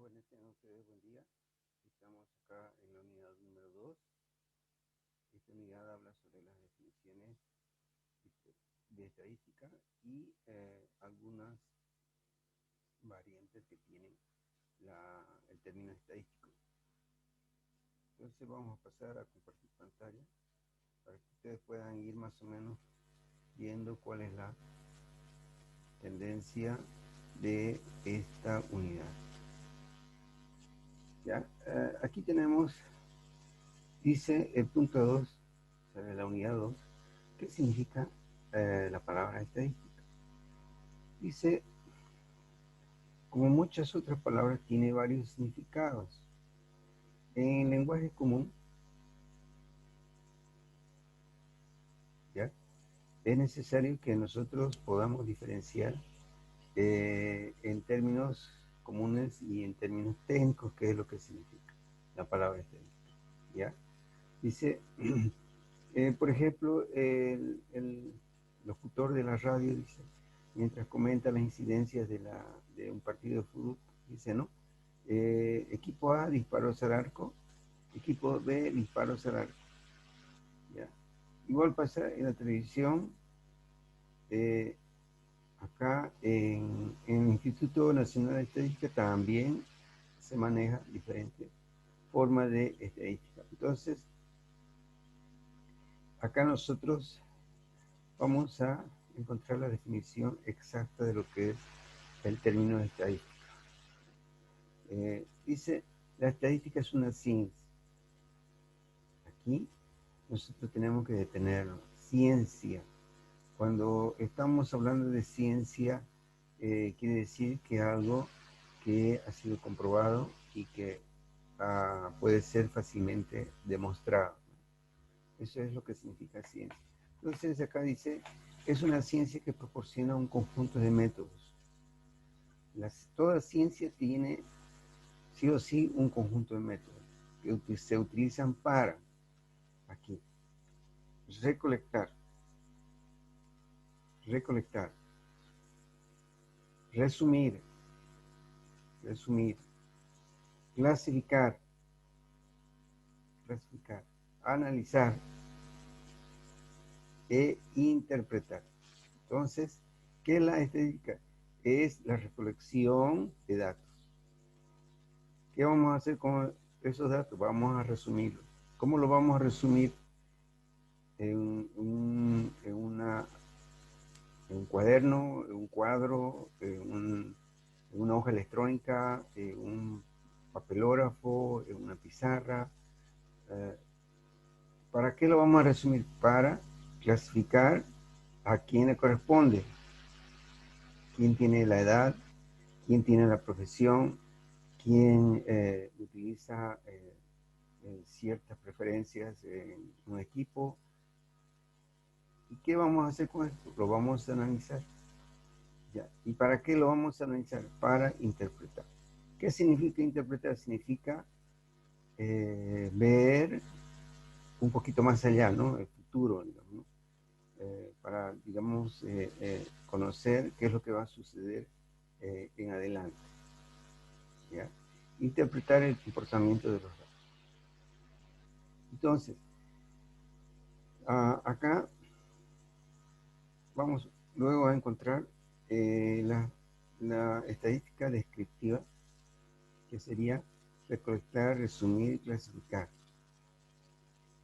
Buenas, tengan ustedes buen día. Estamos acá en la unidad número 2. Esta unidad habla sobre las definiciones de estadística y algunas variantes que tienen el término estadístico. Entonces vamos a pasar a compartir pantalla para que ustedes puedan ir más o menos viendo cuál es la tendencia de esta unidad. ¿Ya? Aquí tenemos, dice el punto 2, de la unidad 2, ¿qué significa la palabra estadística? Dice, como muchas otras palabras, tiene varios significados. En lenguaje común, ¿ya? Es necesario que nosotros podamos diferenciar en términos comunes y en términos técnicos qué es lo que significa la palabra estadística, ¿ya? Dice, por ejemplo, el locutor de la radio dice, mientras comenta las incidencias de un partido de fútbol, dice, ¿no? Equipo A, disparos al arco, equipo B, disparos al arco. ¿Ya? Igual pasa en la televisión, acá en el Instituto Nacional de Estadística también se maneja diferentes formas de estadística. Entonces, acá nosotros vamos a encontrar la definición exacta de lo que es el término de estadística. Dice, la estadística es una ciencia. Aquí nosotros tenemos que detenerlo. Ciencia. Cuando estamos hablando de ciencia, quiere decir que algo que ha sido comprobado y que puede ser fácilmente demostrado. Eso es lo que significa ciencia. Entonces acá dice, es una ciencia que proporciona un conjunto de métodos. Toda ciencia tiene sí o sí un conjunto de métodos que se utilizan para, aquí, recolectar, resumir, clasificar, analizar e interpretar. Entonces, ¿qué es la estadística? Es la recolección de datos. ¿Qué vamos a hacer con esos datos? Vamos a resumirlos. ¿Cómo lo vamos a resumir? En un cuaderno, en un cuadro, en una hoja electrónica, en un papelógrafo, en una pizarra. ¿Para qué lo vamos a resumir? Para clasificar a quién le corresponde, quién tiene la edad, quién tiene la profesión, quién utiliza ciertas preferencias en un equipo. ¿Y qué vamos a hacer con esto? Lo vamos a analizar. ¿Ya? ¿Y para qué lo vamos a analizar? Para interpretar. ¿Qué significa interpretar? Significa ver un poquito más allá, ¿no? El futuro, digamos, ¿no? Para, digamos, conocer qué es lo que va a suceder en adelante. ¿Ya? Interpretar el comportamiento de los datos. Entonces, acá vamos luego a encontrar la estadística descriptiva, que sería recolectar, resumir y clasificar.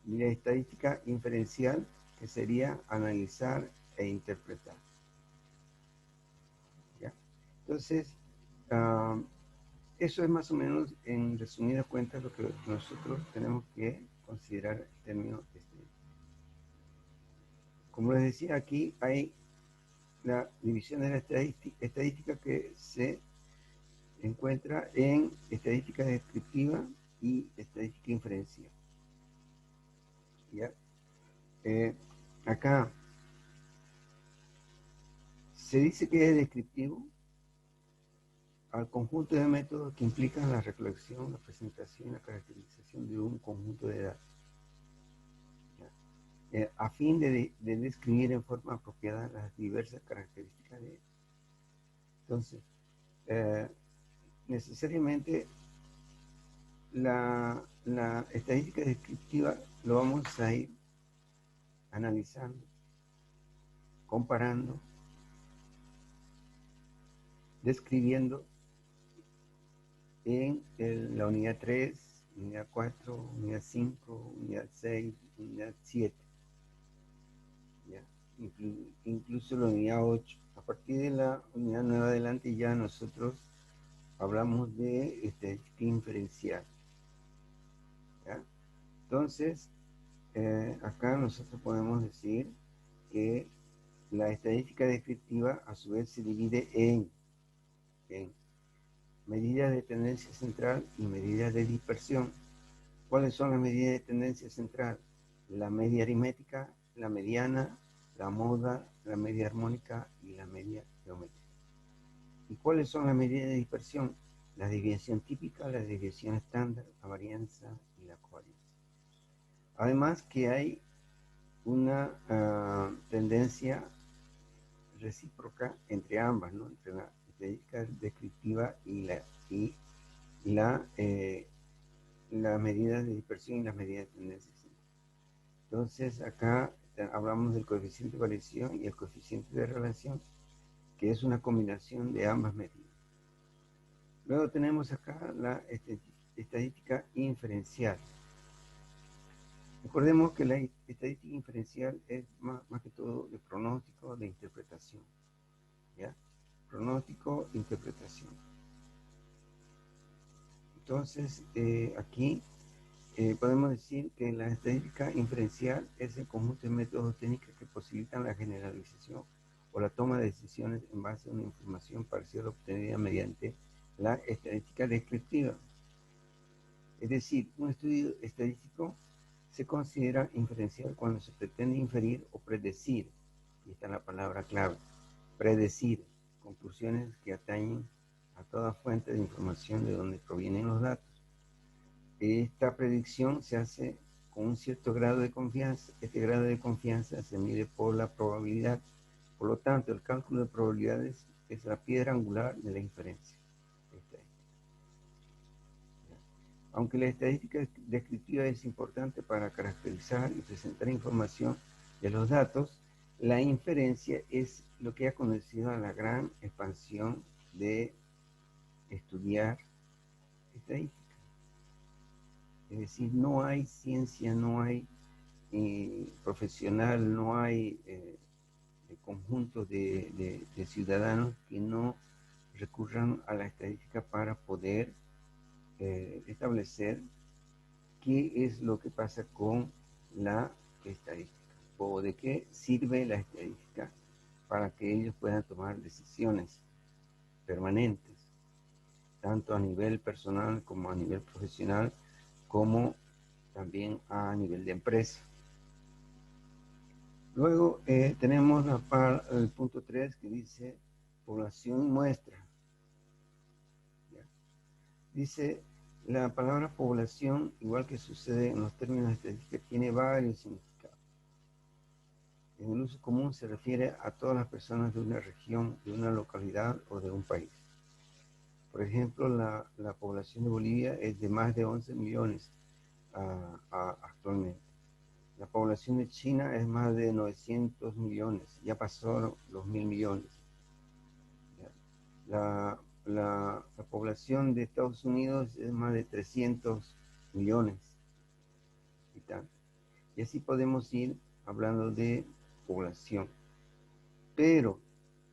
Y la estadística inferencial, que sería analizar e interpretar. ¿Ya? Entonces, eso es más o menos, en resumidas cuentas, lo que nosotros tenemos que considerar el término estadística. Como les decía, aquí hay la división de la estadística que se encuentra en estadística descriptiva y estadística inferencial. ¿Ya? Acá se dice que es descriptivo al conjunto de métodos que implican la recolección, la presentación y la caracterización de un conjunto de datos, a fin de describir en forma apropiada las diversas características de ellos. Entonces, necesariamente la estadística descriptiva lo vamos a ir analizando, comparando, describiendo en la unidad 3, unidad 4, unidad 5, unidad 6, unidad 7, ¿ya? Incluso la unidad 8. A partir de la unidad 9 adelante ya nosotros hablamos de estadística inferencial, ¿ya? Entonces, acá nosotros podemos decir que la estadística descriptiva a su vez se divide en medidas de tendencia central y medidas de dispersión. ¿Cuáles son las medidas de tendencia central? La media aritmética, la mediana, la moda, la media armónica y la media geométrica. ¿Y cuáles son las medidas de dispersión? La desviación típica, la desviación estándar, la varianza y la covarianza. Además que hay una tendencia recíproca entre ambas, ¿no? Entre la estadística descriptiva y las medidas de dispersión y las medidas de tendencia. Entonces acá hablamos del coeficiente de variación y el coeficiente de relación, que es una combinación de ambas medidas. Luego tenemos acá la estadística inferencial. Recordemos que la estadística inferencial es más que todo de pronóstico, de interpretación, ¿ya? Pronóstico, interpretación. Entonces, aquí podemos decir que la estadística inferencial es el conjunto de métodos técnicos que posibilitan la generalización o la toma de decisiones en base a una información parcial obtenida mediante la estadística descriptiva. Es decir, un estudio estadístico se considera inferencial cuando se pretende inferir o predecir, y está la palabra clave, predecir conclusiones que atañen a toda fuente de información de donde provienen los datos. Esta predicción se hace con un cierto grado de confianza. Este grado de confianza se mide por la probabilidad. Por lo tanto, el cálculo de probabilidades es la piedra angular de la inferencia. Aunque la estadística descriptiva es importante para caracterizar y presentar información de los datos, la inferencia es lo que ha conducido a la gran expansión de estudiar estadística. Es decir, no hay ciencia, no hay profesional, no hay conjuntos de ciudadanos que no recurran a la estadística para poder establecer qué es lo que pasa con la estadística o de qué sirve la estadística para que ellos puedan tomar decisiones permanentes, tanto a nivel personal como a nivel profesional, como también a nivel de empresa. Luego tenemos el punto 3 que dice población y muestra. ¿Ya? Dice, la palabra población, igual que sucede en los términos de estadística, tiene varios significados. En el uso común se refiere a todas las personas de una región, de una localidad o de un país. Por ejemplo, la población de Bolivia es de más de 11 millones actualmente. La población de China es más de 900 millones, ya pasó los 1.000 millones. La población de Estados Unidos es más de 300 millones. Y así podemos ir hablando de población. Pero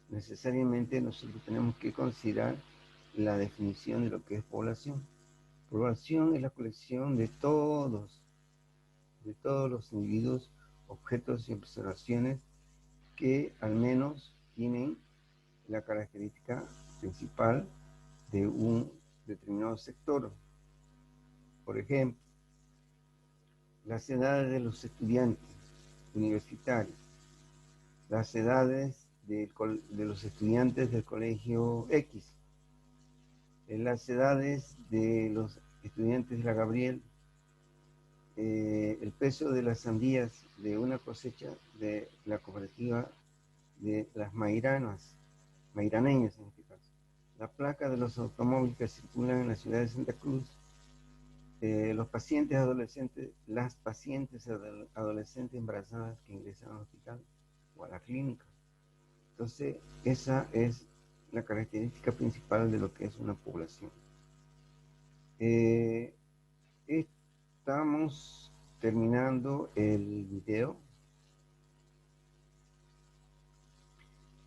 necesariamente nosotros tenemos que considerar la definición de lo que es población. Población es la colección de todos los individuos, objetos y observaciones que al menos tienen la característica principal de un determinado sector. Por ejemplo, las edades de los estudiantes universitarios, las edades de los estudiantes del colegio X, las edades de los estudiantes de la Gabriel, el peso de las sandías de una cosecha de la cooperativa de las mairaneñas en este caso. la placa de los automóviles que circulan en la ciudad de Santa Cruz, los pacientes adolescentes, las pacientes adolescentes embarazadas que ingresan al hospital o a la clínica. Entonces, esa es la característica principal de lo que es una población. Estamos terminando el video.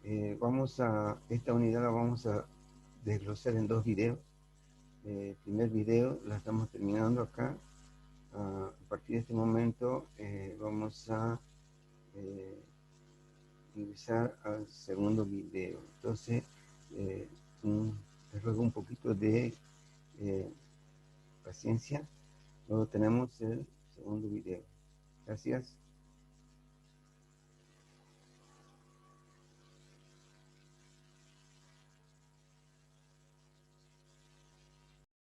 Esta unidad la vamos a desglosar en dos videos. El primer video la estamos terminando acá. A partir de este momento vamos a ingresar al segundo video. Entonces, les ruego un poquito de paciencia. Luego tenemos el segundo video. Gracias.